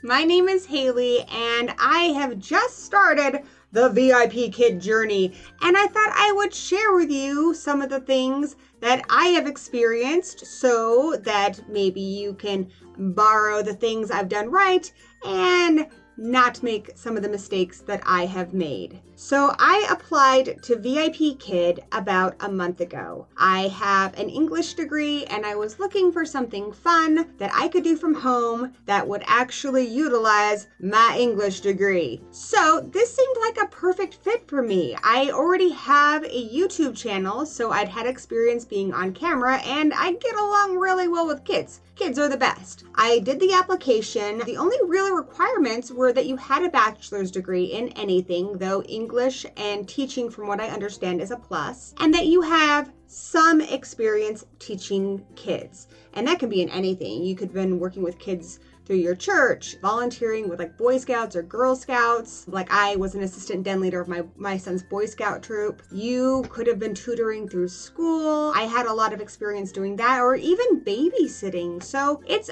My name is Haley, and I have just started the VIPKid journey, and I thought I would share with you some of the things that I have experienced so that maybe you can borrow the things I've done right and not make some of the mistakes that I have made. So I applied to VIPKid about a month ago. I have an English degree and I was looking for something fun that I could do from home that would actually utilize my English degree. So this seemed like a perfect fit for me. I already have a YouTube channel, so I'd had experience being on camera and I get along really well with kids. Kids are the best. I did the application. The only real requirements were that you had a bachelor's degree in anything, though English and teaching, from what I understand, is a plus, and that you have some experience teaching kids. And that can be in anything. You could have been working with kids through your church, volunteering with like Boy Scouts or Girl Scouts. Like I was an assistant den leader of my son's Boy Scout troop. You could have been tutoring through school. I had a lot of experience doing that, or even babysitting. So it's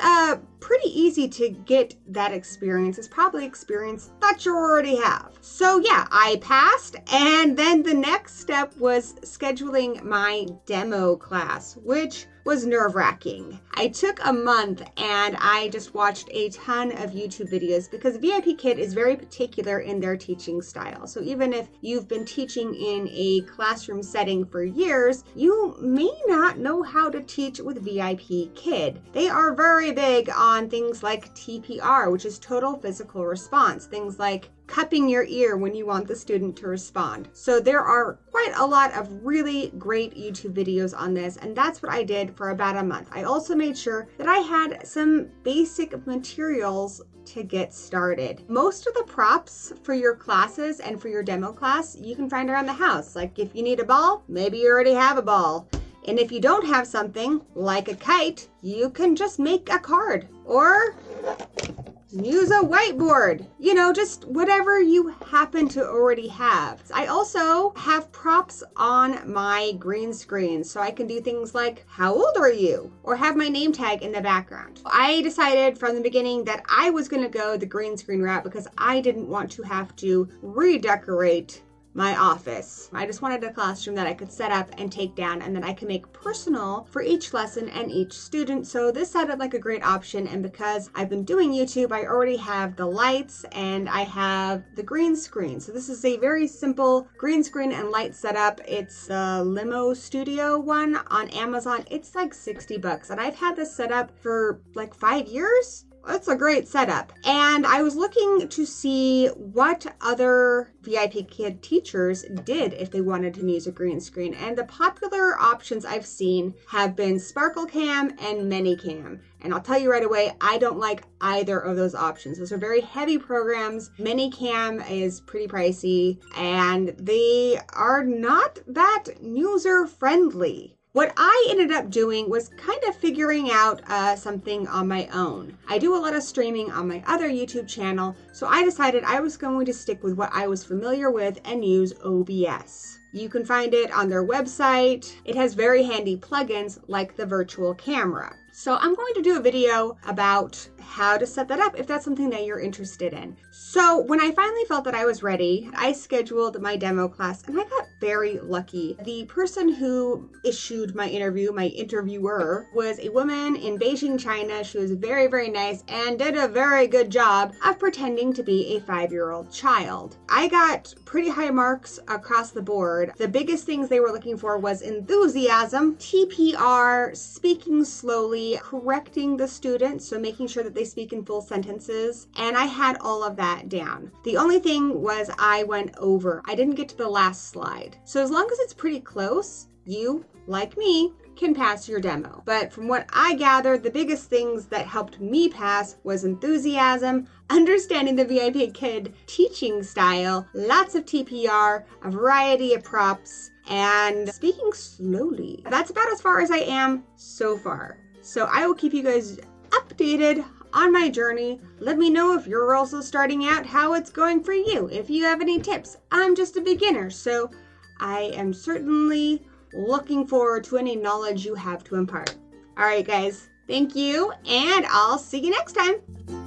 pretty easy to get that experience. It's probably experience that you already have. So yeah, I passed, and then the next step was scheduling my demo class, which was nerve-wracking. I took a month and I just watched a ton of YouTube videos because VIPKid is very particular in their teaching style. So even if you've been teaching in a classroom setting for years, you may not know how to teach with VIPKid. They are very big on things like TPR, which is total physical response, things like cupping your ear when you want the student to respond. So there are quite a lot of really great YouTube videos on this, and that's what I did for about a month. I also made sure that I had some basic materials to get started. Most of the props for your classes and for your demo class, you can find around the house. Like if you need a ball, maybe you already have a ball. And if you don't have something like a kite, you can just make a card or use a whiteboard, just whatever you happen to already have. I also have props on my green screen, so I can do things like, how old are you? Or have my name tag in the background. I decided from the beginning that I was going to go the green screen route because I didn't want to have to redecorate my office. I just wanted a classroom that I could set up and take down and that I could make personal for each lesson and each student. So this sounded like a great option, and because I've been doing YouTube, I already have the lights and I have the green screen. So this is a very simple green screen and light setup. It's a Limo Studio one on Amazon. It's like $60 and I've had this set up for like 5 years. It's a great setup. And I was looking to see what other VIPKid teachers did if they wanted to use a green screen. And the popular options I've seen have been Sparkle Cam and ManyCam. And I'll tell you right away, I don't like either of those options. Those are very heavy programs. ManyCam is pretty pricey and they are not that user friendly. What I ended up doing was kind of figuring out something on my own. I do a lot of streaming on my other YouTube channel, so I decided I was going to stick with what I was familiar with and use OBS. You can find it on their website. It has very handy plugins like the virtual camera. So I'm going to do a video about how to set that up if that's something that you're interested in. So when I finally felt that I was ready, I scheduled my demo class and I got very lucky. The person who issued my interview, my interviewer, was a woman in Beijing, China. She was very, very nice and did a very good job of pretending to be a 5-year-old child. I got pretty high marks across the board. The biggest things they were looking for was enthusiasm, TPR, speaking slowly, correcting the students, so making sure that they speak in full sentences, and I had all of that down. The only thing was I went over. I didn't get to the last slide. So as long as it's pretty close, you, like me, can pass your demo. But from what I gathered, the biggest things that helped me pass was enthusiasm, understanding the VIPKid teaching style, lots of TPR, a variety of props, and speaking slowly. That's about as far as I am so far. So I will keep you guys updated on my journey. Let me know if you're also starting out, how it's going for you. If you have any tips, I'm just a beginner, so I am certainly looking forward to any knowledge you have to impart. All right, guys, thank you, and I'll see you next time.